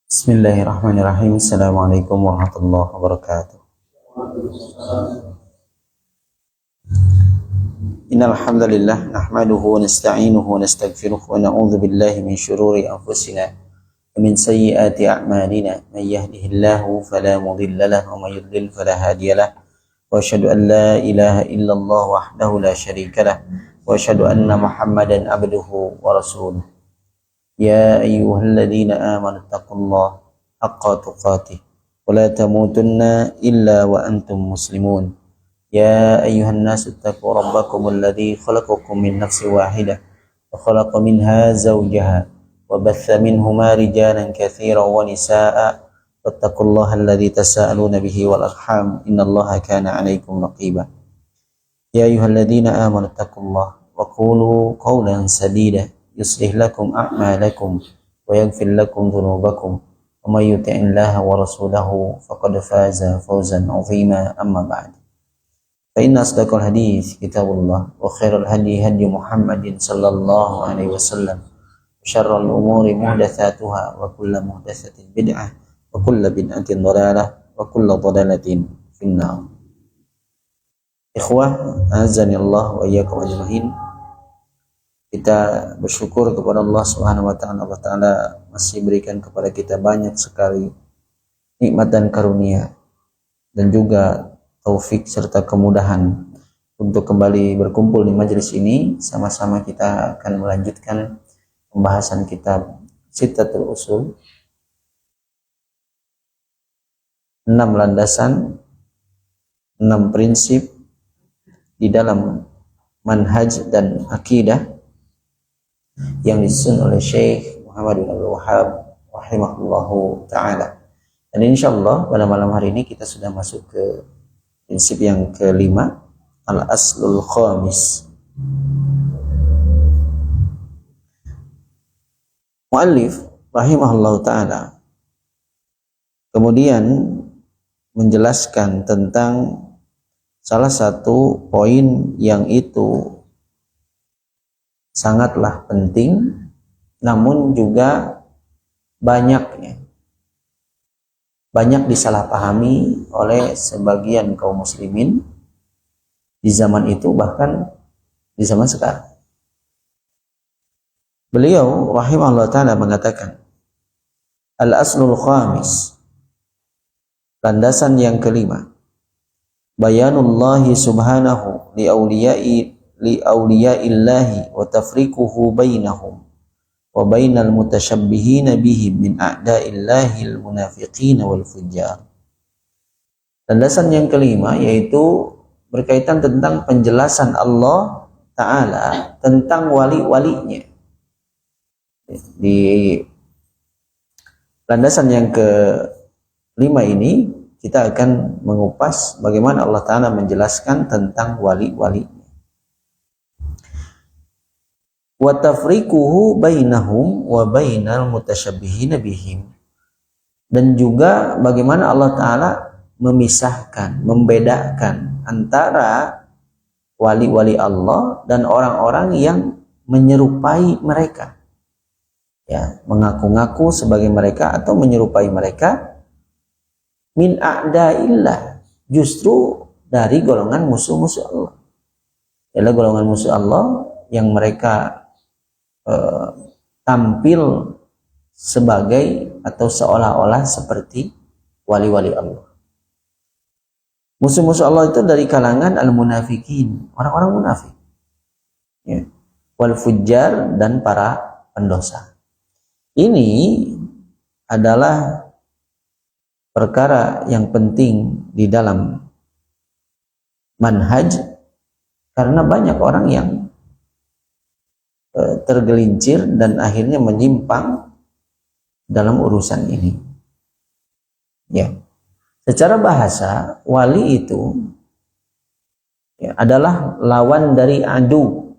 Bismillahirrahmanirrahim. Assalamualaikum warahmatullahi wabarakatuh. Innal hamdalillah nahmaduhu wa nasta'inuhu wa nastaghfiruh wa na'udzu billahi min shururi anfusina wa min sayyiati a'malina. May yahdihillahu fala mudilla lahu wa may yudlil fala hadiyalah. Wa asyhadu an la ilaha illallah wahdahu la syarika lah wa asyhadu anna Muhammadan abduhu wa rasuluh. يا أيها الذين آمنوا اتقوا الله حق تقاته ولا تموتن إلا وأنتم مسلمون يا أيها الناس اتقوا ربكم الذي خلقكم من نفس واحدة وخلق منها زوجها وبث منهما رجالا كثيرا ونساء واتقوا الله الذي تساءلون به والأرحام إن الله كان عليكم رقيبا يا أيها الذين آمنوا اتقوا الله وقولوا قولا سديدا يصلح لكم أعمالكم ويغفر لكم ذنوبكم ومن يطع الله ورسوله فقد فاز فوزا عظيما أما بعد فإن أصدق الحديث كتاب الله وخير الهدي هدي محمد صلى الله عليه وسلم وشر الأمور محدثاتها وكل محدثة بدعة وكل بدعة ضلالة وكل ضلالة في النار. Ikhwah, azani Allah wa iyyakum ajmain. Kita bersyukur kepada Allah Subhanahu wa taala. Allah Taala masih berikan kepada kita banyak sekali nikmat dan karunia dan juga taufik serta kemudahan untuk kembali berkumpul di majelis ini. Sama-sama kita akan melanjutkan pembahasan kitab Sittatul Usul, 6 landasan, 6 prinsip di dalam manhaj dan akidah yang disusun oleh Syekh Muhammad bin Abdul Wahhab rahimahullahu ta'ala. Dan insyaallah pada malam hari ini kita sudah masuk ke prinsip yang kelima, al-aslul khamis. Muallif rahimahullahu ta'ala kemudian menjelaskan tentang salah satu poin yang itu sangatlah penting, namun juga banyak disalahpahami oleh sebagian kaum muslimin di zaman itu, bahkan di zaman sekarang. Beliau rahimahullah ta'ala mengatakan, al-aslul khamis, landasan yang kelima, bayanullahi subhanahu liawliyaillahi wa tafriquhu bainahum wa bainal mutasyabbihina bihim min a'da'illahi al-munafiqina wal fujjar. Landasan yang kelima yaitu berkaitan tentang penjelasan Allah Ta'ala tentang wali-walinya. Di landasan yang kelima ini kita akan mengupas bagaimana Allah Ta'ala menjelaskan tentang wali-wali. Wa tafriquhu bainahum wa bainal mutasyabbihina bihim, dan juga bagaimana Allah Ta'ala memisahkan, membedakan antara wali-wali Allah dan orang-orang yang menyerupai mereka, ya, mengaku-ngaku sebagai mereka atau menyerupai mereka, min a'da'illah, justru dari golongan musuh-musuh Allah. Adalah golongan musuh Allah yang mereka tampil sebagai atau seolah-olah seperti wali-wali Allah. Musuh-musuh Allah itu dari kalangan al-munafikin, orang-orang munafik, ya, wal fujjar, dan para pendosa. Ini adalah perkara yang penting di dalam manhaj, karena banyak orang yang tergelincir dan akhirnya menyimpang dalam urusan ini. Ya, secara bahasa wali itu, ya, adalah lawan dari adu.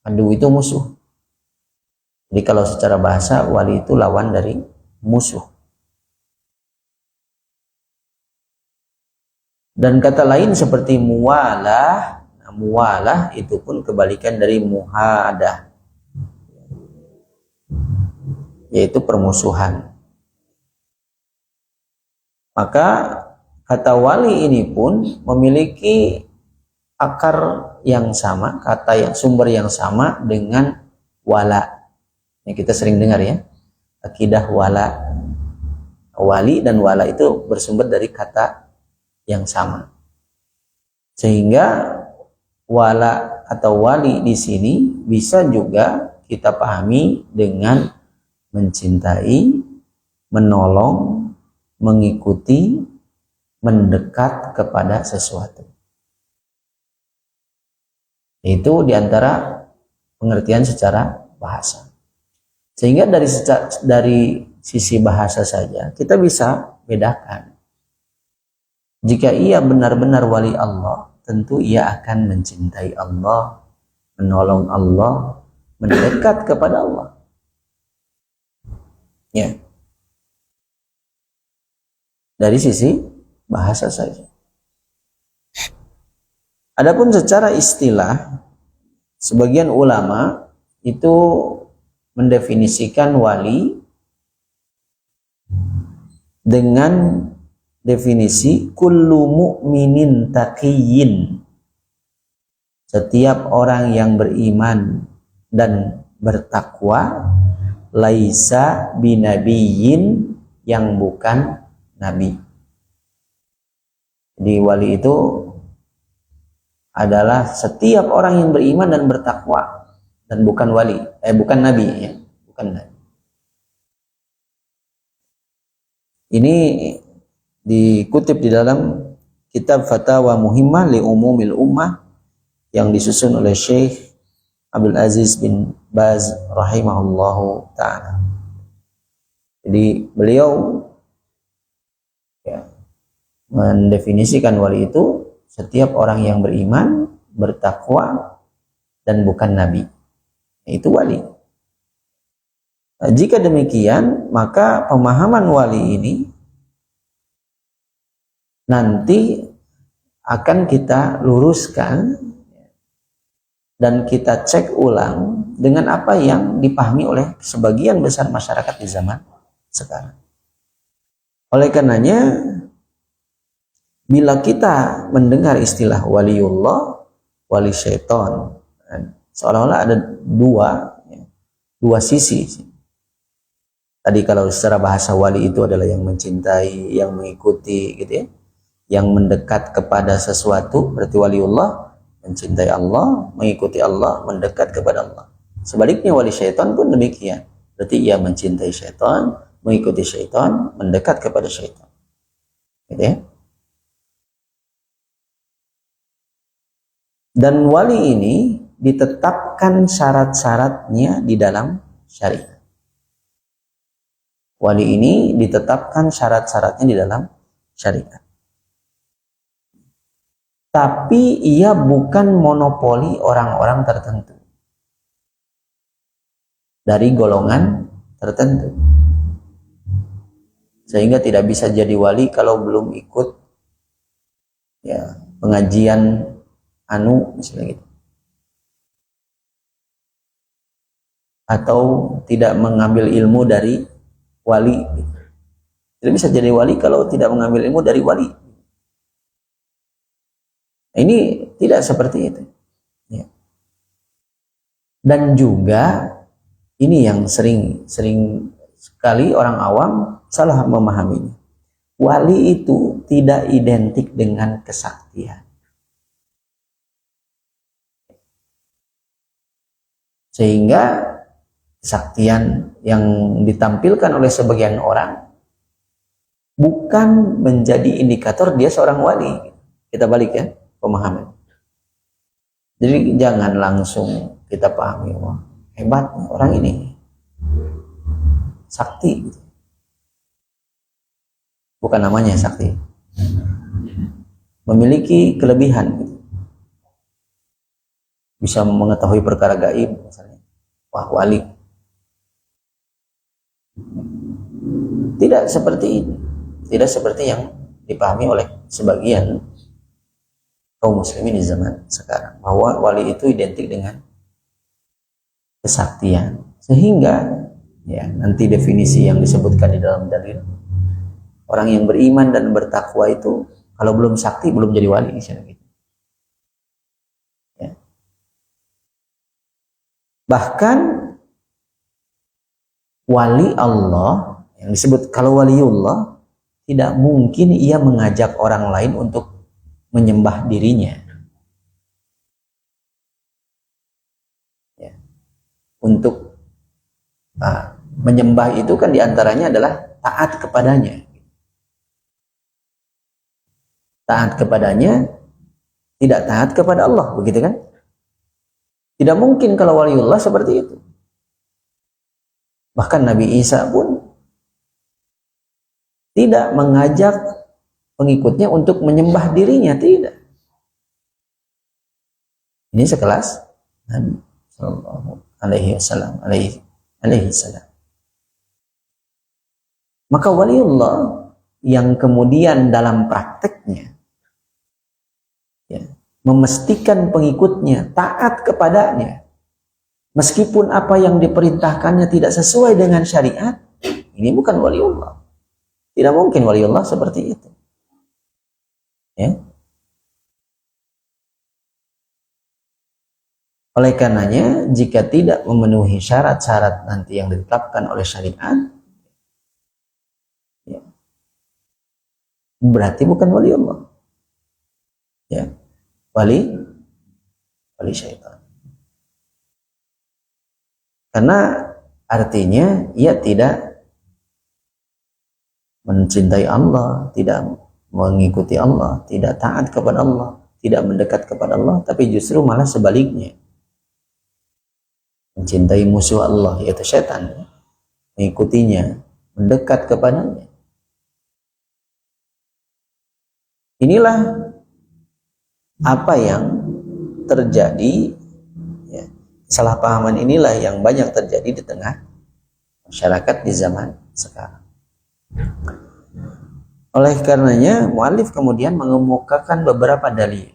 Adu itu musuh. Jadi kalau secara bahasa wali itu lawan dari musuh. Dan kata lain seperti muwalah. Muwalah itu pun kebalikan dari muhadah, yaitu permusuhan. Maka kata wali ini pun memiliki akar yang sama, kata yang sumber yang sama dengan wala. Yang kita sering dengar ya, akidah wala. Wali dan wala itu bersumber dari kata yang sama. Sehingga wala atau wali di sini bisa juga kita pahami dengan mencintai, menolong, mengikuti, mendekat kepada sesuatu. Itu diantara pengertian secara bahasa. Sehingga dari sisi bahasa saja kita bisa bedakan. Jika ia benar-benar wali Allah, tentu ia akan mencintai Allah, menolong Allah, mendekat kepada Allah. Ya. Dari sisi bahasa saja. Adapun secara istilah, sebagian ulama itu mendefinisikan wali dengan definisi kullu mu'minin taqiyyin, setiap orang yang beriman dan bertakwa, laisa binabiyyin, yang bukan nabi. Jadi wali itu adalah setiap orang yang beriman dan bertakwa dan bukan wali, bukan nabi ya, bukan nabi. Ini dikutip di dalam kitab Fatawa Muhimmah li Umumil Ummah yang disusun oleh Syekh Abdul Aziz bin Baz rahimahullahu ta'ala. Jadi beliau ya, mendefinisikan wali itu setiap orang yang beriman, bertakwa, dan bukan nabi. Itu wali. Nah, jika demikian, maka pemahaman wali ini nanti akan kita luruskan dan kita cek ulang dengan apa yang dipahami oleh sebagian besar masyarakat di zaman sekarang. Oleh karenanya, bila kita mendengar istilah waliullah, wali syaitan, seolah-olah ada dua sisi. Tadi kalau secara bahasa wali itu adalah yang mencintai, yang mengikuti gitu ya, yang mendekat kepada sesuatu, berarti waliullah mencintai Allah, mengikuti Allah, mendekat kepada Allah. Sebaliknya wali syaitan pun demikian, berarti ia mencintai syaitan, mengikuti syaitan, mendekat kepada syaitan. Gitu ya. Dan wali ini ditetapkan syarat-syaratnya di dalam syariat. Wali ini ditetapkan syarat-syaratnya di dalam syariat. Tapi ia bukan monopoli orang-orang tertentu dari golongan tertentu. Sehingga tidak bisa jadi wali kalau belum ikut ya, pengajian misalnya gitu. Atau tidak mengambil ilmu dari wali. Tidak bisa jadi wali kalau tidak mengambil ilmu dari wali. Ini tidak seperti itu. Ya. Dan juga ini yang sering sekali orang awam salah memahaminya. Wali itu tidak identik dengan kesaktian. Sehingga kesaktian yang ditampilkan oleh sebagian orang bukan menjadi indikator dia seorang wali. Kita balik ya pemahaman. Jadi jangan langsung kita pahami, wah hebat orang ini, sakti. Bukan namanya sakti. Memiliki kelebihan. Bisa mengetahui perkara gaib misalnya. Wah wali. Tidak seperti ini. Tidak seperti yang dipahami oleh sebagian kaum muslimin di zaman sekarang, bahwa wali itu identik dengan kesaktian. Sehingga ya nanti definisi yang disebutkan di dalam dalil Orang yang beriman dan bertakwa itu kalau belum sakti belum jadi wali, gitu. Ya. Bahkan wali Allah yang disebut kalau waliullah tidak mungkin ia mengajak orang lain untuk menyembah dirinya. Ya. Untuk menyembah itu kan diantaranya adalah taat kepadanya. Taat kepadanya, tidak taat kepada Allah, begitu kan? Tidak mungkin kalau waliullah seperti itu. Bahkan Nabi Isa pun tidak mengajak pengikutnya untuk menyembah dirinya, tidak. Ini sekelas Nabi Sallallahu Alaihi Wasallam, alaihi salam. Maka waliullah yang kemudian dalam prakteknya memastikan pengikutnya taat kepadanya meskipun apa yang diperintahkannya tidak sesuai dengan syariat, ini bukan waliullah. Tidak mungkin waliullah seperti itu. Ya. Oleh karenanya, jika tidak memenuhi syarat-syarat nanti yang ditetapkan oleh syariat, ya, berarti bukan waliullah. Ya. Wali syaitan. Karena artinya ia tidak mencintai Allah, tidak mengikuti Allah, tidak taat kepada Allah, tidak mendekat kepada Allah, tapi justru malah sebaliknya. Mencintai musuh Allah, yaitu syaitan, mengikutinya, mendekat kepadanya. Inilah apa yang terjadi, ya, kesalahpahaman inilah yang banyak terjadi di tengah masyarakat di zaman sekarang. Oleh karenanya mu'allif kemudian mengemukakan beberapa dalil.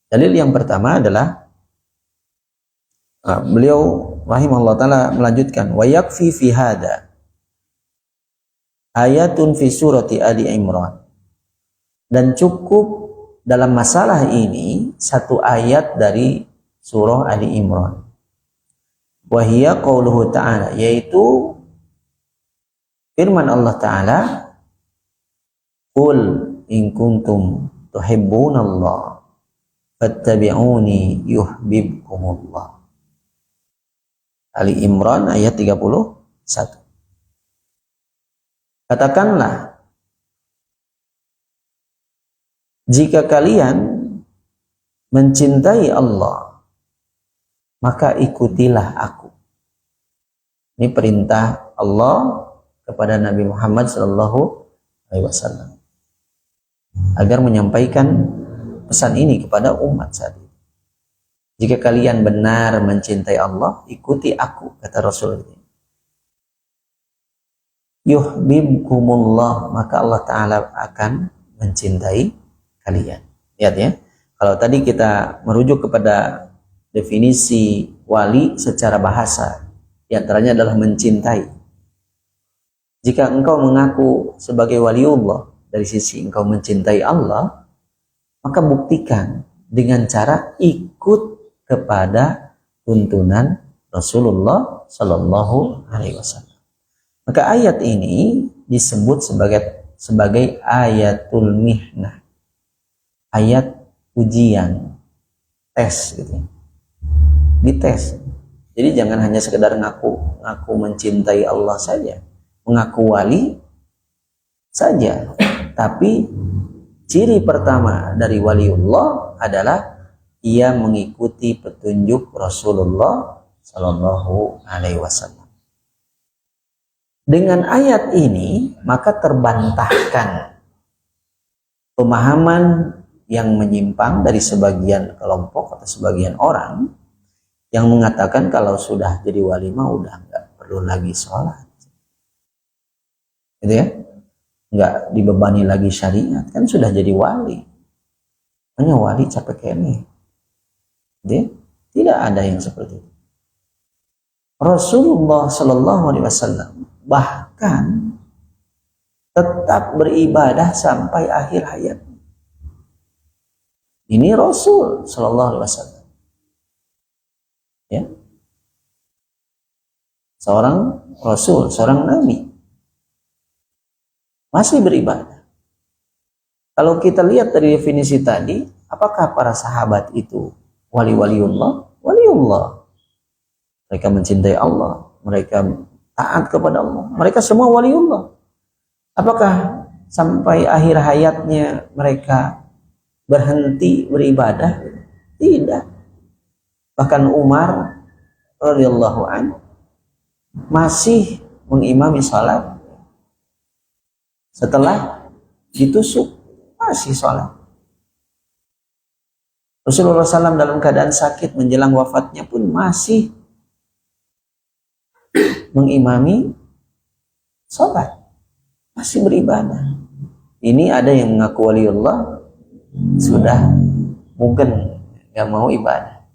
Dalil yang pertama adalah beliau rahimahullah ta'ala melanjutkan, wa yakfi fi hada ayatun fi surati Ali Imran, dan cukup dalam masalah ini satu ayat dari surah Ali Imran. Wahia qauluhu ta'ala, yaitu firman Allah Ta'ala, qul in kuntum tuhibbunallah fattabi'uni yuhibbukumullah. Ali Imran ayat 31. Katakanlah, jika kalian mencintai Allah, maka ikutilah aku. Ini perintah Allah kepada Nabi Muhammad SAW agar menyampaikan pesan ini kepada umat saat ini. Jika kalian benar mencintai Allah, ikuti aku, kata Rasul. Yuhibbukumullah, maka Allah Ta'ala akan mencintai kalian. Lihat ya, kalau tadi kita merujuk kepada definisi wali secara bahasa, diantaranya adalah mencintai. Jika engkau mengaku sebagai waliullah dari sisi engkau mencintai Allah, maka buktikan dengan cara ikut kepada tuntunan Rasulullah Sallallahu Alaihi Wasallam. Maka ayat ini disebut sebagai ayatul mihnah, ayat ujian, tes gitu. Dites. Jadi jangan hanya sekedar ngaku mencintai Allah saja, mengaku wali saja, tapi ciri pertama dari waliullah adalah ia mengikuti petunjuk Rasulullah Sallallahu Alaihi Wasallam. Dengan ayat ini maka terbantahkan pemahaman yang menyimpang dari sebagian kelompok atau sebagian orang yang mengatakan kalau sudah jadi wali mah udah nggak perlu lagi sholat, gitu ya, nggak dibebani lagi syariat, kan sudah jadi wali, hanya wali capek kene, gitu ya? Tidak ada yang seperti itu. Rasulullah Sallallahu Alaihi Wasallam bahkan tetap beribadah sampai akhir hayat. Ini Rasul Sallallahu Alaihi Wasallam, ya, seorang Rasul, seorang Nabi, masih beribadah. Kalau kita lihat dari definisi tadi, apakah para sahabat itu wali-waliullah? Waliullah. Mereka mencintai Allah, mereka taat kepada Allah, mereka semua waliullah. Apakah sampai akhir hayatnya mereka berhenti beribadah? Tidak. Bahkan Umar radhiyallahu anhu masih mengimami salat setelah ditusuk, masih salat. Rasulullah SAW dalam keadaan sakit menjelang wafatnya pun masih mengimami salat, masih beribadah. Ini ada yang mengaku waliullah, sudah mungkin nggak mau ibadah.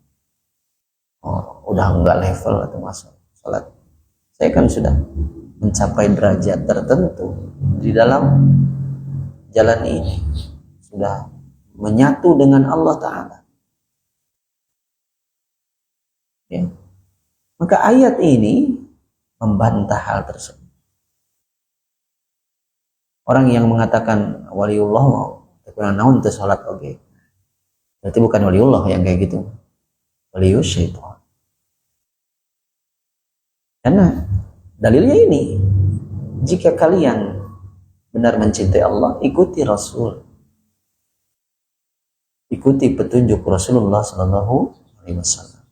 Oh, udah nggak level atau masuk salat. Saya kan sudah mencapai derajat tertentu di dalam jalan ini, sudah menyatu dengan Allah Ta'ala, ya. Maka ayat ini membantah hal tersebut. Orang yang mengatakan waliullah mau naon teu salat oge, berarti bukan waliullah yang kayak gitu, walius syaitan. Karena dalilnya ini, jika kalian benar mencintai Allah, ikuti Rasul, ikuti petunjuk Rasulullah Sallallahu Alaihi Wasallam.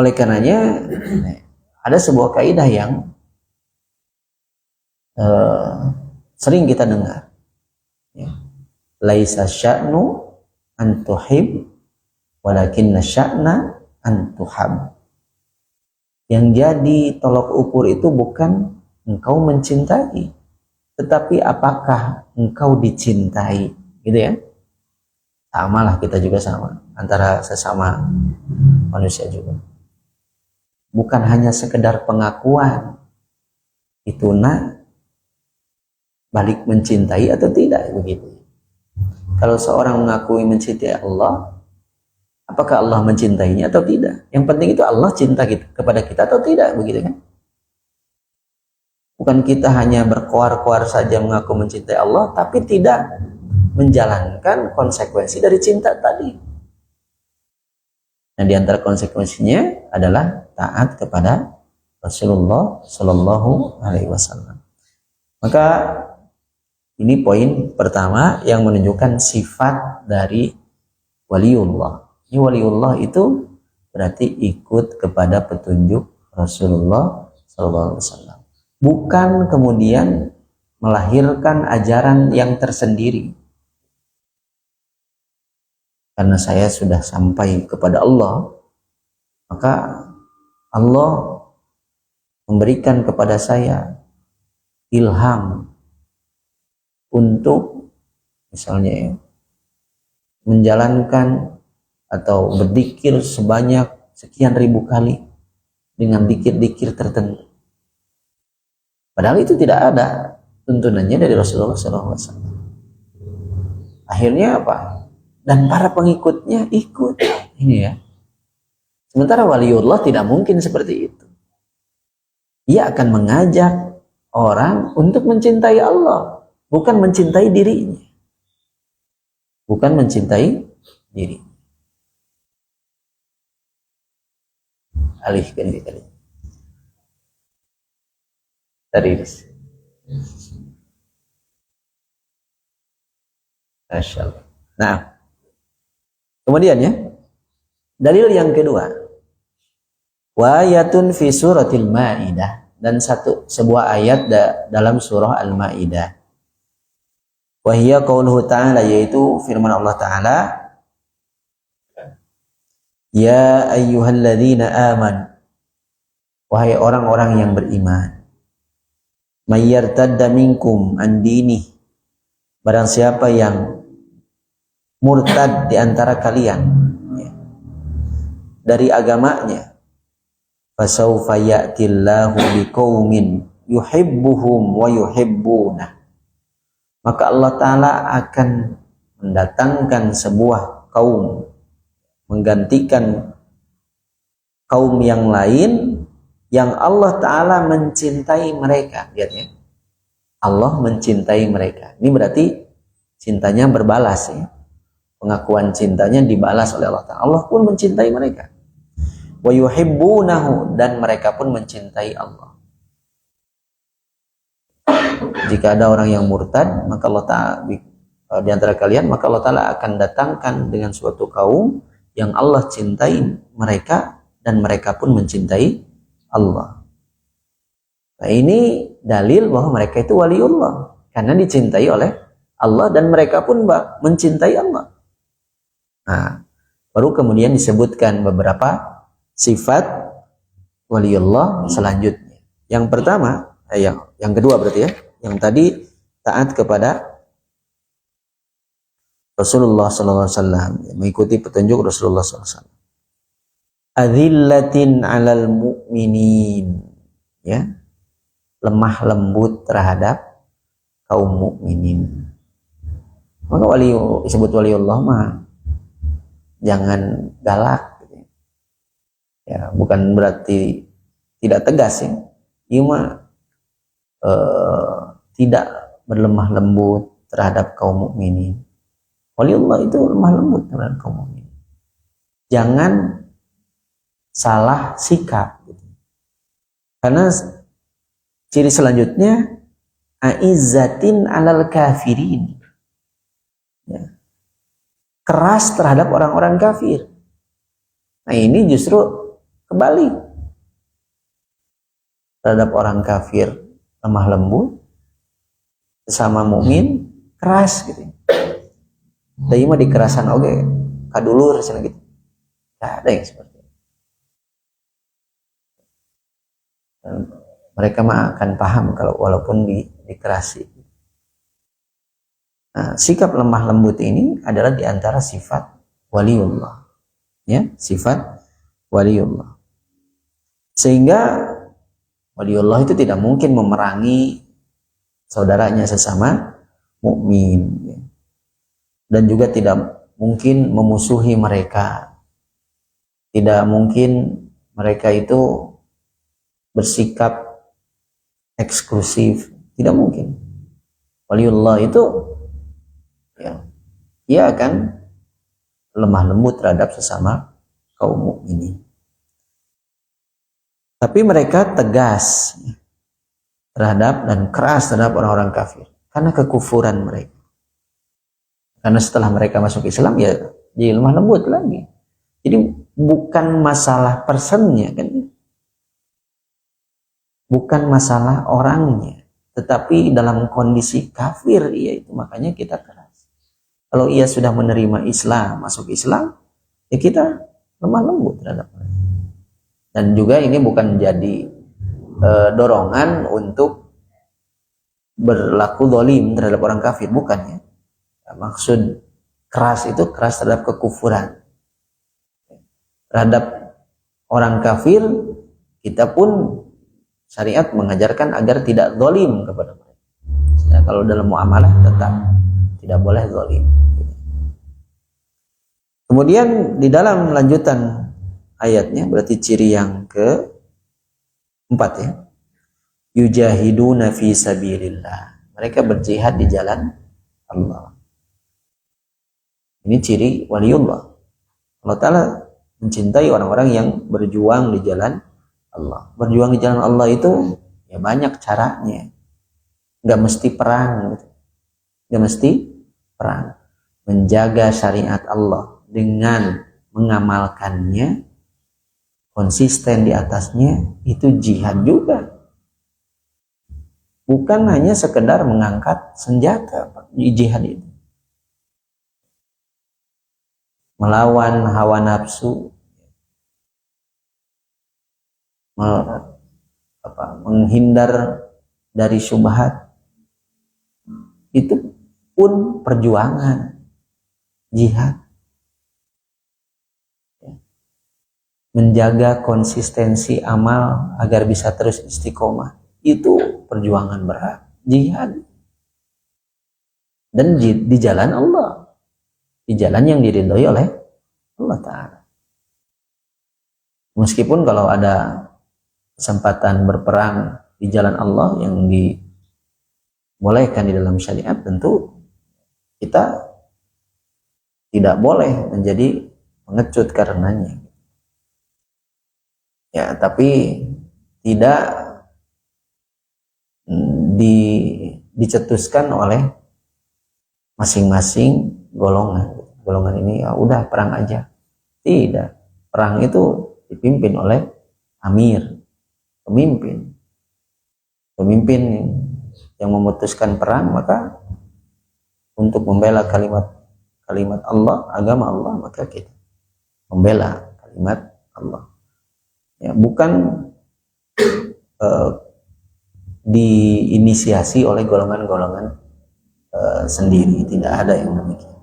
Oleh karenanya ada sebuah kaidah yang sering kita dengar, ya. Laisa sya'nu an tuhib walakinna sya'na an tuhab. Yang jadi tolok ukur itu bukan engkau mencintai, tetapi apakah engkau dicintai, gitu ya. Sama lah, kita juga sama, antara sesama manusia juga. Bukan hanya sekedar pengakuan, itu balik mencintai atau tidak, begitu. Kalau seorang mengakui mencintai Allah, apakah Allah mencintainya atau tidak? Yang penting itu Allah cinta kepada kita atau tidak, begitu kan? Bukan kita hanya berkoar-koar saja mengaku mencintai Allah, tapi tidak menjalankan konsekuensi dari cinta tadi. Nah, di antara konsekuensinya adalah taat kepada Rasulullah Sallallahu Alaihi Wasallam. Maka ini poin pertama yang menunjukkan sifat dari waliullah. Ini waliullah itu berarti ikut kepada petunjuk Rasulullah Sallallahu Alaihi Wasallam. Bukan kemudian melahirkan ajaran yang tersendiri. Karena saya sudah sampai kepada Allah, maka Allah memberikan kepada saya ilham untuk misalnya ya, menjalankan atau berzikir sebanyak sekian ribu kali dengan dikir-dikir tertentu. Padahal itu tidak ada tuntunannya dari Rasulullah SAW. Akhirnya apa? Dan para pengikutnya ikut. Ini ya. Sementara waliullah tidak mungkin seperti itu. Ia akan mengajak orang untuk mencintai Allah, bukan mencintai dirinya. Bukan mencintai diri. Alihkan diri. Taris. Masya Allah. Nah, kemudian ya, dalil yang kedua, wa ayatun fi suratil Maidah, dan sebuah ayat dalam surah Al-Maidah. Wa hiya qauluhu ta'ala, yaitu firman Allah Ta'ala, ya ayyuhalladzina amanu, wahai orang-orang yang beriman, may yartadda minkum an dini, barang siapa yang murtad di antara kalian ya, dari agamanya, fasawfa ya'tillahu biqaumin yuhibbuhum wa yuhibbunah. Maka Allah Ta'ala akan mendatangkan sebuah kaum, menggantikan kaum yang lain yang Allah Ta'ala mencintai mereka. Lihat ya, Allah mencintai mereka. Ini berarti cintanya berbalas ya. Pengakuan cintanya dibalas oleh Allah Ta'ala. Allah pun mencintai mereka. Wa yuhibbunahu, dan mereka pun mencintai Allah. Jika ada orang yang murtad, maka Allah Ta'ala di antara kalian, maka Allah Ta'ala akan datangkan dengan suatu kaum yang Allah cintai mereka dan mereka pun mencintai Allah. Nah, ini dalil bahwa mereka itu waliullah karena dicintai oleh Allah dan mereka pun mencintai Allah. Nah, baru kemudian disebutkan beberapa sifat waliullah selanjutnya. Yang pertama, yang kedua berarti ya. Yang tadi taat kepada Rasulullah SAW, mengikuti petunjuk Rasulullah SAW. Adzillatin 'alal mu'minin, ya, lemah lembut terhadap kaum mukminin. Maka disebut waliullah mah jangan galak, ya, bukan berarti tidak tegas ya. Ia mah tidak berlemah lembut terhadap kaum mukminin. Waliullah itu lemah lembut terhadap kaum mukminin. Jangan salah sikap, karena ciri selanjutnya aizzatin 'alal kafirin, ya, keras terhadap orang-orang kafir. Nah, ini justru kebalik. Terhadap orang kafir lemah lembut, sesama mukmin keras gitu. Tapi mah dikerasan oke, kadulur sana gitu. Tidak ada yang seperti itu. Dan mereka mah akan paham kalau walaupun dikerasi. Nah, sikap lemah lembut ini adalah diantara sifat waliullah, ya, sifat waliullah. Sehingga waliullah itu tidak mungkin memerangi saudaranya sesama mukmin, ya. Dan juga tidak mungkin memusuhi mereka. Tidak mungkin mereka itu bersikap eksklusif, tidak mungkin. Waliullah itu, ya, ia akan lemah lembut terhadap sesama kaum mukminin. Tapi mereka tegas terhadap dan keras terhadap orang-orang kafir karena kekufuran mereka. Karena setelah mereka masuk Islam, ya jadi lemah lembut lagi. Jadi bukan masalah personnya kan, bukan masalah orangnya, tetapi dalam kondisi kafir ia itu, makanya kita keras. Kalau ia sudah menerima Islam, masuk Islam, ya kita lemah lembut terhadap mereka. Dan juga ini bukan menjadi dorongan untuk berlaku zalim terhadap orang kafir, bukan ya. Maksud keras itu keras terhadap kekufuran. Terhadap orang kafir, kita pun syariat mengajarkan agar tidak zalim kepada mereka. Ya, kalau dalam muamalah tetap tidak boleh zalim. Kemudian di dalam lanjutan ayatnya, berarti ciri yang keempat ya, yujahiduna fi sabilillah, mereka berjihad di jalan Allah. Ini ciri waliullah. Allah Ta'ala mencintai orang-orang yang berjuang di jalan Allah. Berjuang di jalan Allah itu ya banyak caranya. Nggak mesti perang gitu. Nggak mesti perang. Menjaga syariat Allah dengan mengamalkannya, konsisten di atasnya, itu jihad juga. Bukan hanya sekedar mengangkat senjata di jihad itu. Melawan hawa nafsu, menghindar dari syubhat, itu pun perjuangan jihad. Menjaga konsistensi amal agar bisa terus istiqomah, itu perjuangan berat, jihad. Dan di jalan Allah, di jalan yang diridhoi oleh Allah Ta'ala. Meskipun kalau ada kesempatan berperang di jalan Allah yang dibolehkan di dalam syariat, tentu kita tidak boleh menjadi pengecut karenanya. Ya, tapi tidak dicetuskan oleh masing-masing golongan. Golongan ini ya udah perang aja. Tidak. Perang itu dipimpin oleh amir, pemimpin. Pemimpin yang memutuskan perang, maka untuk membela kalimat Allah, agama Allah, maka kita membela kalimat Allah. Ya, bukan diinisiasi oleh golongan-golongan sendiri, tidak ada yang demikian.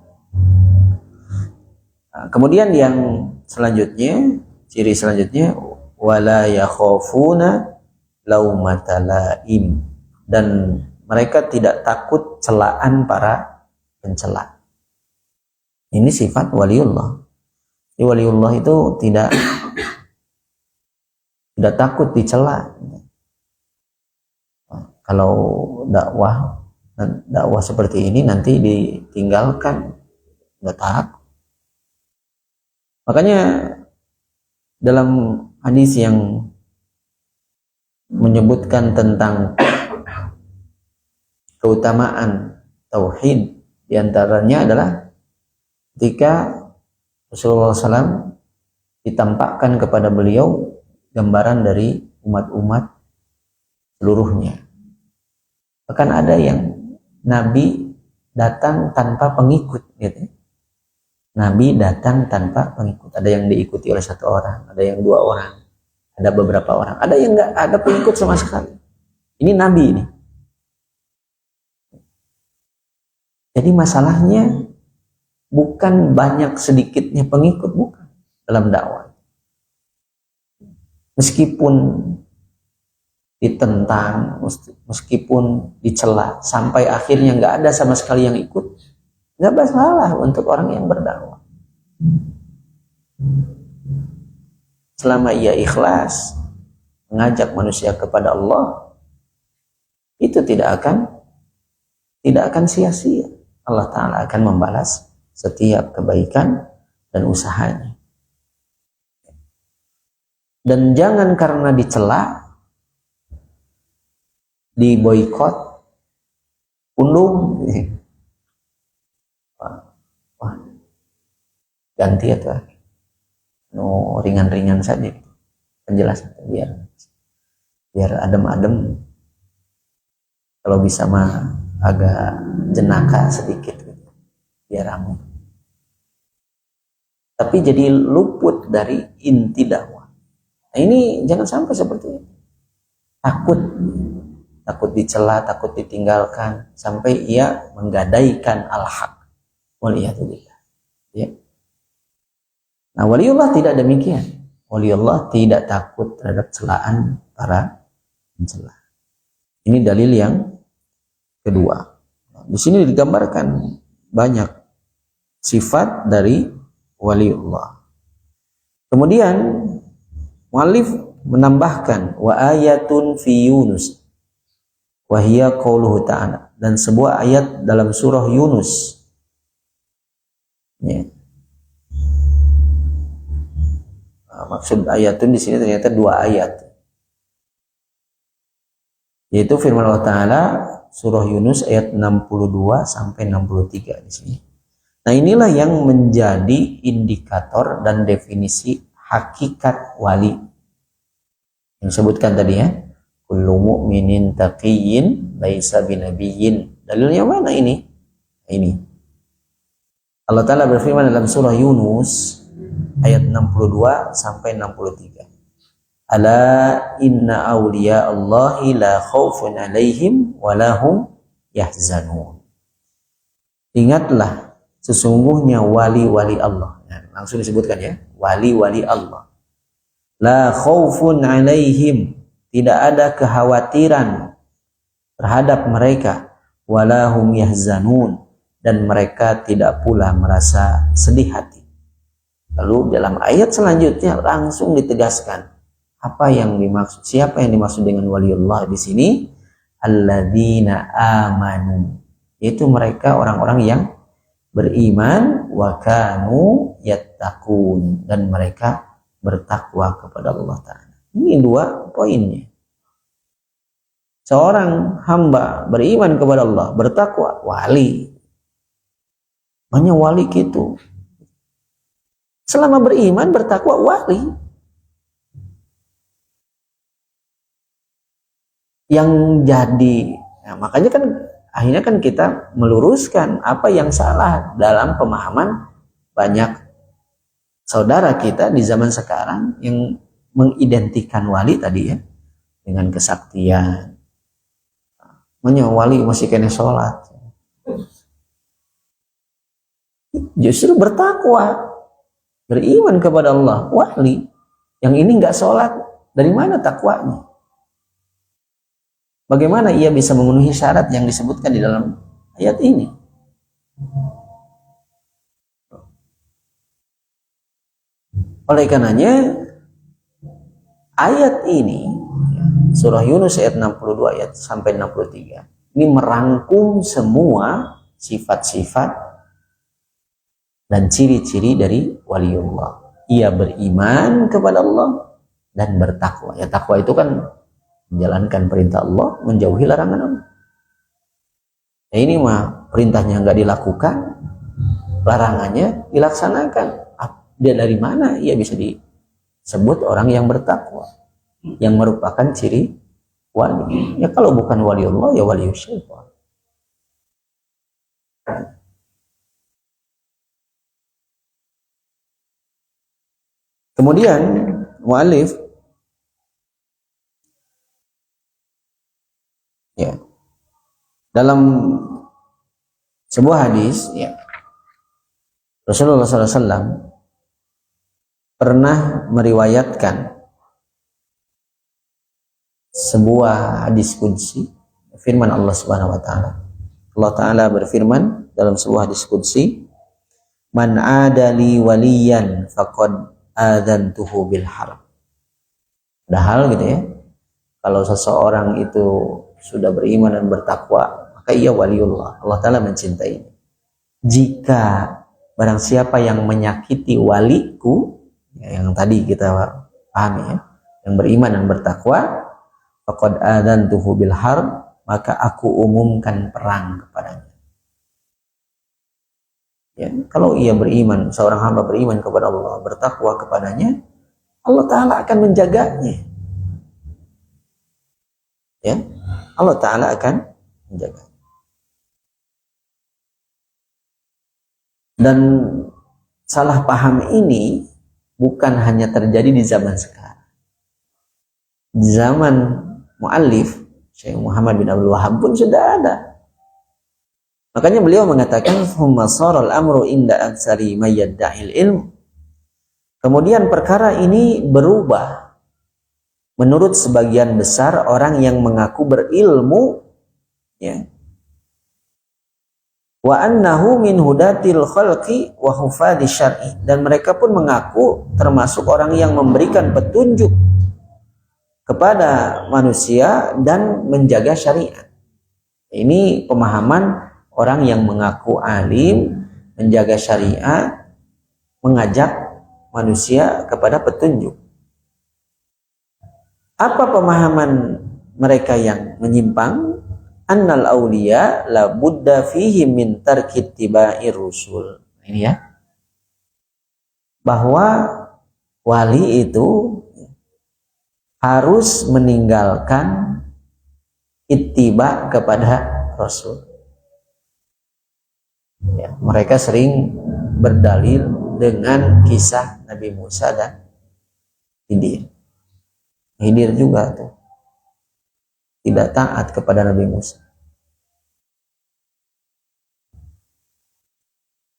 Nah, kemudian yang selanjutnya, ciri selanjutnya, wala yakhafuna laumata laim, dan mereka tidak takut celaan para pencela. Ini sifat waliullah. Jadi waliullah itu tidak takut dicela. Kalau dakwah seperti ini nanti ditinggalkan, nggak takut. Makanya dalam hadis yang menyebutkan tentang keutamaan tauhid, diantaranya adalah ketika Rasulullah SAW ditampakkan kepada beliau gambaran dari umat-umat seluruhnya. Bahkan ada yang Nabi datang tanpa pengikut, gitu. Nabi datang tanpa pengikut. Ada yang diikuti oleh 1 orang, ada yang 2 orang, ada beberapa orang, ada yang nggak ada pengikut sama sekali. Ini Nabi ini. Jadi masalahnya bukan banyak sedikitnya pengikut, bukan dalam dakwah. Meskipun ditentang, meskipun dicela, sampai akhirnya nggak ada sama sekali yang ikut, nggak masalah untuk orang yang berdakwah. Selama ia ikhlas mengajak manusia kepada Allah, itu tidak akan sia-sia. Allah Ta'ala akan membalas setiap kebaikan dan usahanya. Dan jangan karena dicela, diboikot, undung, wah, ganti atau ringan-ringan saja penjelasan, biar adem-adem, kalau bisa mah agak jenaka sedikit, biar ramai. Tapi jadi luput dari inti dakwah. Nah, ini jangan sampai seperti itu. Takut dicela, takut ditinggalkan, sampai ia menggadaikan al-haq. Waliyahulillah. Ya. Nah, waliullah tidak demikian. Waliullah tidak takut terhadap celaan para pencela. Ini dalil yang kedua. Di sini digambarkan banyak sifat dari waliullah. Kemudian muallif menambahkan wa ayatun fi Yunus wa hiya qauluhu ta'ala, dan sebuah ayat dalam surah Yunus. Ya. Nah, maksud ayatun di sini ternyata 2 ayat. Yaitu firman Allah Ta'ala surah Yunus ayat 62 sampai 63 di sini. Nah, inilah yang menjadi indikator dan definisi hakikat wali. Yang disebutkan tadi ya. Kullu mu'minin taqiyyin laisa binabiyyin. Dalilnya mana ini? Ini. Allah Ta'ala berfirman dalam surah Yunus ayat 62 sampai 63. Ala inna awliya Allahi la khawfun alaihim wa lahum yahzanun. Ingatlah, sesungguhnya wali-wali Allah. Nah, langsung disebutkan ya, wali-wali Allah. La khawfun alaihim, tidak ada kekhawatiran terhadap mereka, walahum yahzanun, dan mereka tidak pula merasa sedih hati. Lalu dalam ayat selanjutnya langsung ditegaskan apa yang dimaksud, siapa yang dimaksud dengan waliullah di sini? Alladzina amanu, yaitu mereka orang-orang yang beriman, wa kanu yattaqun, dan mereka bertakwa kepada Allah Ta'ala. Ini dua poinnya. Seorang hamba beriman kepada Allah, bertakwa, wali. Hanya wali gitu. Selama beriman, bertakwa, wali. Yang jadi, nah makanya kan akhirnya kan kita meluruskan apa yang salah dalam pemahaman banyak saudara kita di zaman sekarang yang mengidentikan wali tadi ya dengan kesaktian. Makanya wali masih kena sholat. Justru bertakwa, beriman kepada Allah, wali. Yang ini nggak sholat, dari mana takwanya? Bagaimana ia bisa memenuhi syarat yang disebutkan di dalam ayat ini? Oleh karenanya ayat ini, surah Yunus ayat 62 ayat sampai 63, ini merangkum semua sifat-sifat dan ciri-ciri dari waliullah. Ia beriman kepada Allah dan bertakwa. Ya, takwa itu kan menjalankan perintah Allah, menjauhi larangan Allah. Ya, ini mah perintahnya nggak dilakukan, larangannya dilaksanakan. Dia dari mana ia bisa disebut orang yang bertakwa, yang merupakan ciri wali? Ya kalau bukan waliullah, ya wali syaitan. Kemudian mu'allif ya dalam sebuah hadis ya Rasulullah SAW pernah meriwayatkan sebuah hadis qudsi, firman Allah Subhanahu wa taala. Allah taala berfirman dalam sebuah hadis qudsi, "Man adali waliyan faqad adzantuhu bil harb." Padahal gitu ya. Kalau seseorang itu sudah beriman dan bertakwa, maka ia waliullah. Allah taala mencintai. Jika barang siapa yang menyakiti waliku, yang tadi kita pahami ya, yang beriman dan bertakwa, faqad adzantuhu bil harb, maka aku umumkan perang kepadanya. Ya, kalau ia beriman, seorang hamba beriman kepada Allah, bertakwa kepadanya, Allah Ta'ala akan menjaganya. Ya, Allah Ta'ala akan menjaga. Dan salah paham ini bukan hanya terjadi di zaman sekarang. Di zaman muallif Syekh Muhammad bin Abdul Wahhab pun sudah ada. Makanya beliau mengatakan humma saral amru inda aktsari may yadda'il ilm. Kemudian perkara ini berubah menurut sebagian besar orang yang mengaku berilmu, ya. Wa annahu min hudatil khalqi wa hufadhi syar'i, dan mereka pun mengaku termasuk orang yang memberikan petunjuk kepada manusia dan menjaga syariat. Ini pemahaman orang yang mengaku alim, menjaga syariat, mengajak manusia kepada petunjuk. Apa pemahaman mereka yang menyimpang? Annal awliya la budda fihi min tarki ittiba'ir rusul. Ini ya. Bahwa wali itu harus meninggalkan ittiba kepada Rasul. Ya, mereka sering berdalil dengan kisah Nabi Musa dan Khidir. Khidir juga tuh tidak taat kepada Nabi Musa.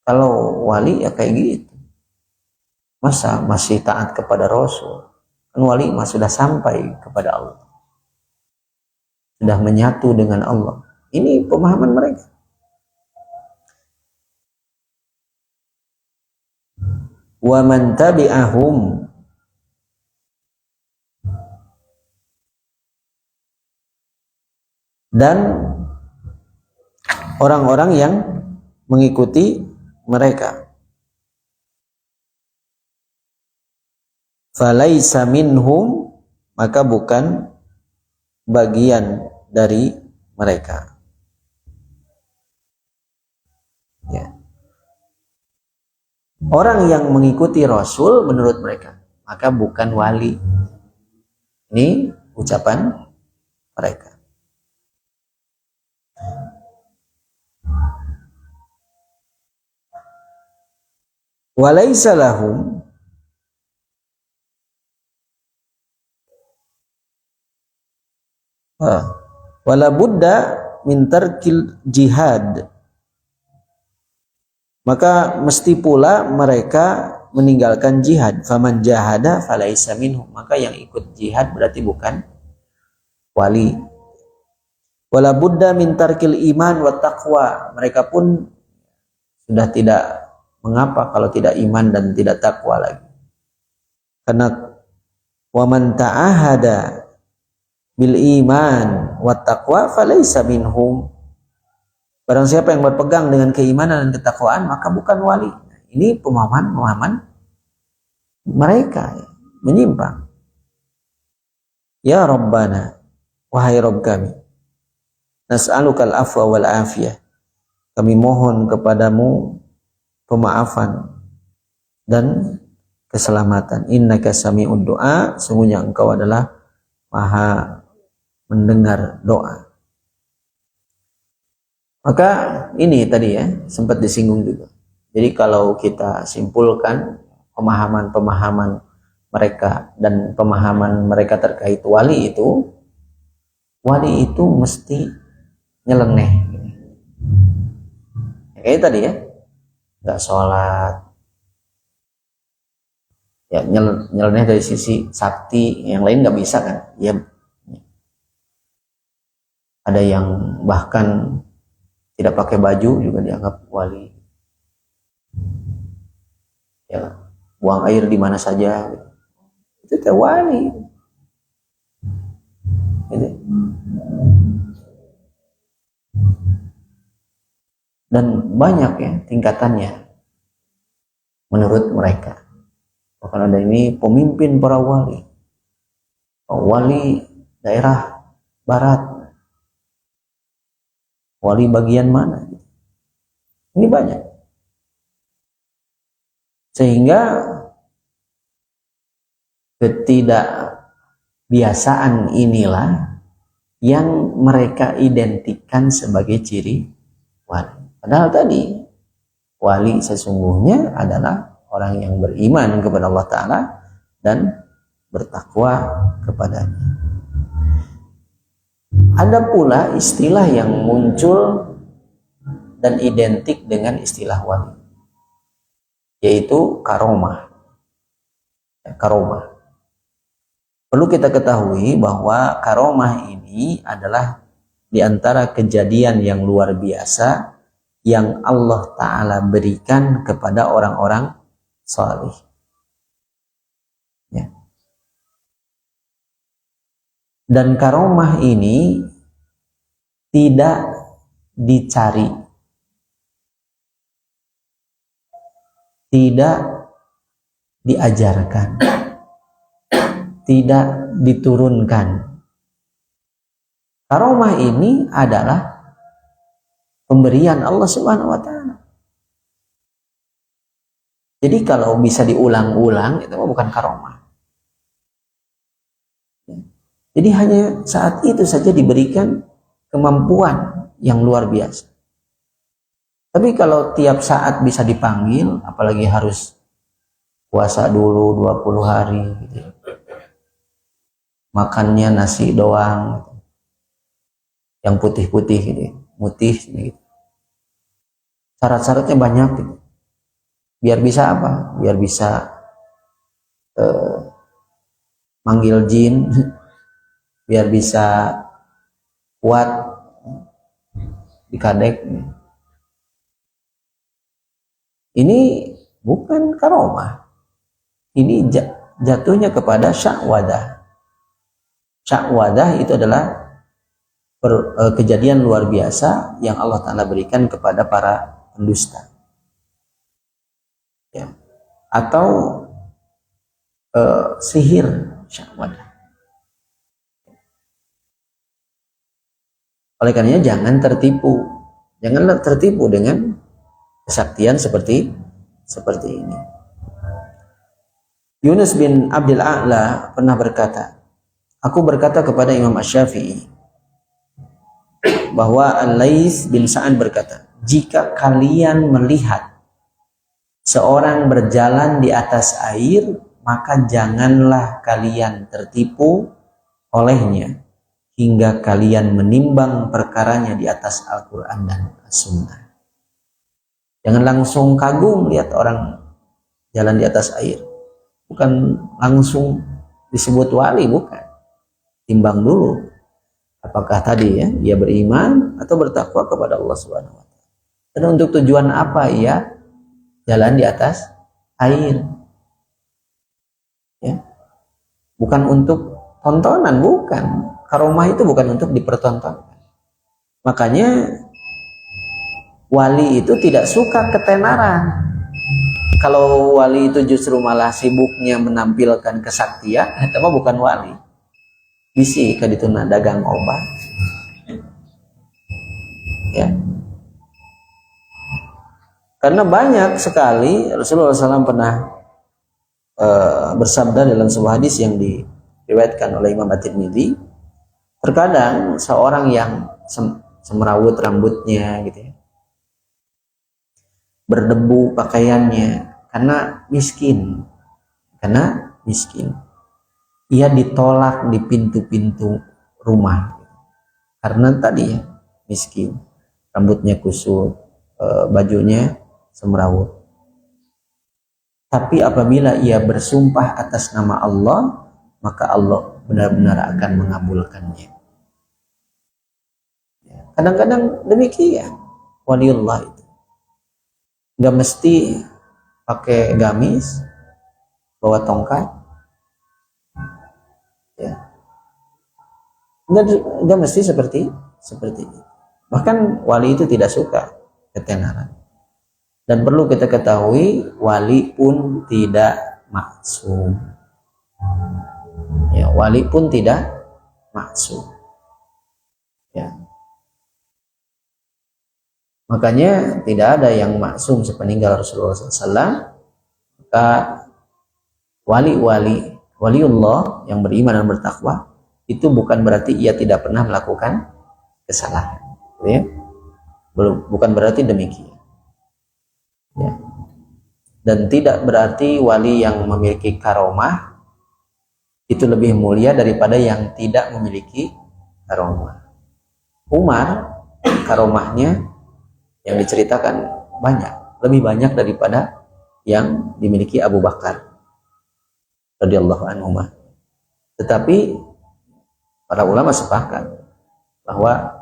Kalau wali ya kayak gitu. Masa masih taat kepada Rasul? Kan wali mah sudah sampai kepada Allah. sudah menyatu dengan Allah. Ini pemahaman mereka. Wa man tabi'ahum, dan orang-orang yang mengikuti mereka. Falaisa minhum, maka bukan bagian dari mereka. Ya. Orang yang mengikuti Rasul menurut mereka, maka bukan wali. Ini ucapan mereka. Walaisa lahum, wala budda min tarkil jihad, maka mesti pula mereka meninggalkan jihad. Faman jahada falaisa minhum, maka yang ikut jihad berarti bukan wali. Wala budda min tarkil iman wa taqwa, mereka pun sudah tidak mengapa kalau tidak iman dan tidak takwa lagi. Karena waman ta'ahada bil iman wa taqwa falaisa minhum, barang siapa yang berpegang dengan keimanan dan ketakwaan maka bukan wali. Ini pemahaman mereka menyimpang. Ya Rabbana, wahai Rabb kami, nas'alukal afwa wal afiyah, kami mohon kepadamu pemaafan dan keselamatan. Innaka sami'ud du'a, sungguhnya engkau adalah maha mendengar doa. Maka ini tadi ya sempat disinggung juga. Jadi kalau kita simpulkan pemahaman mereka dan pemahaman mereka terkait wali itu mesti nyeleneh. Kayak tadi ya, nggak sholat, ya nyeleneh dari sisi sakti, yang lain nggak bisa kan? Ya, ada yang bahkan tidak pakai baju juga dianggap wali. Ya, buang air di mana saja, itu teh wali. Gitu. Dan banyak ya tingkatannya menurut mereka. Bahkan ada ini pemimpin para wali, wali daerah barat, wali bagian mana, ini banyak. Sehingga ketidakbiasaan inilah yang mereka identikan sebagai ciri wali. Padahal tadi wali sesungguhnya adalah orang yang beriman kepada Allah Ta'ala dan bertakwa kepadanya. Ada pula istilah yang muncul dan identik dengan istilah wali, yaitu karomah. Karomah. Perlu kita ketahui bahwa karomah ini adalah di antara kejadian yang luar biasa yang Allah Ta'ala berikan kepada orang-orang salih. Ya. Dan karomah ini tidak dicari, tidak diajarkan, tidak diturunkan. Karomah ini adalah pemberian Allah Subhanahu wa Ta'ala. Jadi kalau bisa diulang-ulang itu bukan karomah. Jadi hanya saat itu saja diberikan kemampuan yang luar biasa. Tapi kalau tiap saat bisa dipanggil, apalagi harus puasa dulu 20 hari gitu. Makannya nasi doang, yang putih-putih gitu, mutih gitu. Syarat-syaratnya banyak gitu. Biar bisa apa? Biar bisa manggil jin, biar bisa kuat, dikadek. Ini bukan karomah. Ini jatuhnya kepada syahwadah. Syahwadah itu adalah kejadian luar biasa yang Allah Ta'ala berikan kepada para pendusta, ya. Atau sihir syahwadah. Oleh karenanya janganlah tertipu dengan kesaktian seperti ini. Yunus bin Abdul A'la pernah berkata, aku berkata kepada Imam Asy-Syafi'i, bahwa Al-Laits bin Sa'ad berkata, jika kalian melihat seorang berjalan di atas air, maka janganlah kalian tertipu olehnya hingga kalian menimbang perkaranya di atas Al-Quran dan As-Sunnah. Jangan langsung kagum lihat orang jalan di atas air. Bukan langsung disebut wali, bukan. Timbang dulu. Apakah tadi ya dia beriman atau bertakwa kepada Allah Subhanahu wa taala. Dan untuk tujuan apa ia jalan di atas air? Ya. Bukan untuk tontonan, bukan. Karomah itu bukan untuk dipertontonkan. Makanya wali itu tidak suka ketenaran. Kalau wali itu justru malah sibuknya menampilkan kesaktian, itu mah bukan wali. Bisi kadituna dagang obat. Ya. Karena banyak sekali Rasulullah SAW pernah bersabda dalam sebuah hadis yang diriwayatkan oleh Imam At-Tirmidzi, terkadang seorang yang semrawut rambutnya gitu ya, berdebu pakaiannya karena miskin, ia ditolak di pintu-pintu rumah karena tadi ya miskin, rambutnya kusut, bajunya semrawut. Tapi apabila ia bersumpah atas nama Allah, maka Allah benar-benar akan mengabulkannya. Kadang-kadang demikian waliullah itu. Nggak mesti pakai gamis, bawa tongkat, ya. Nggak mesti seperti itu. Bahkan wali itu tidak suka ketenaran. Dan perlu kita ketahui, wali pun tidak maksum. Ya, wali pun tidak maksum. Ya. Makanya tidak ada yang maksum sepeninggal Rasulullah SAW. Maka waliullah yang beriman dan bertakwa itu bukan berarti ia tidak pernah melakukan kesalahan. Ya. Bukan berarti demikian. Ya. Dan tidak berarti wali yang memiliki karomah itu lebih mulia daripada yang tidak memiliki karomah. Umar karomahnya yang diceritakan lebih banyak daripada yang dimiliki Abu Bakar radhiyallahu anhu. Tetapi para ulama sepakat bahwa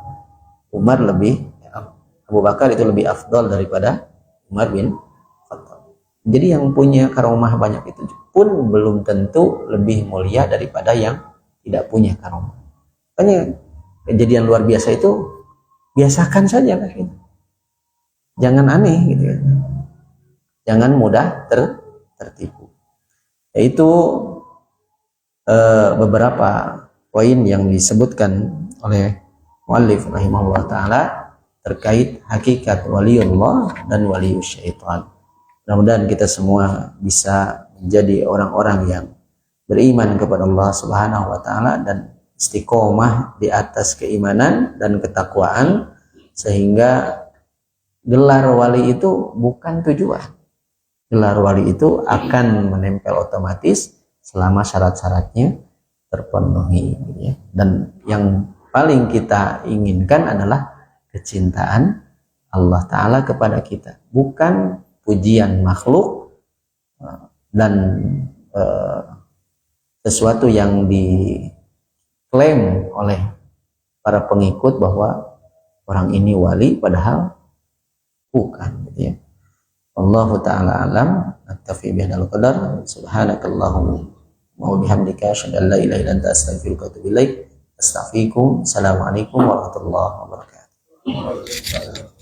Abu Bakar itu lebih afdal daripada Umar bin Khattab. Jadi yang punya karomah banyak itu pun belum tentu lebih mulia daripada yang tidak punya karomah. Makanya kejadian luar biasa itu biasakan saja lah gitu. Jangan aneh gitu ya. Jangan mudah tertipu. Yaitu beberapa poin yang disebutkan oleh muallif rahimahullah taala terkait hakikat waliullah dan walius syaitan. Mudah-mudahan kita semua bisa menjadi orang-orang yang beriman kepada Allah Subhanahu wa taala dan istiqomah di atas keimanan dan ketakwaan, sehingga gelar wali itu bukan tujuan. Gelar wali itu akan menempel otomatis selama syarat-syaratnya terpenuhi, ya. Dan yang paling kita inginkan adalah kecintaan Allah Ta'ala kepada kita, bukan pujian makhluk dan sesuatu yang diklaim oleh para pengikut bahwa orang ini wali padahal bukan, gitu ya. Allahu ta'ala alam. Naktafi bihadzal qadar. Subhanakallahumma wa bihamdika asyhadu an la ilaha illa anta astaghfiruka wa atubu ilaik. Assalamualaikum warahmatullahi wabarakatuh.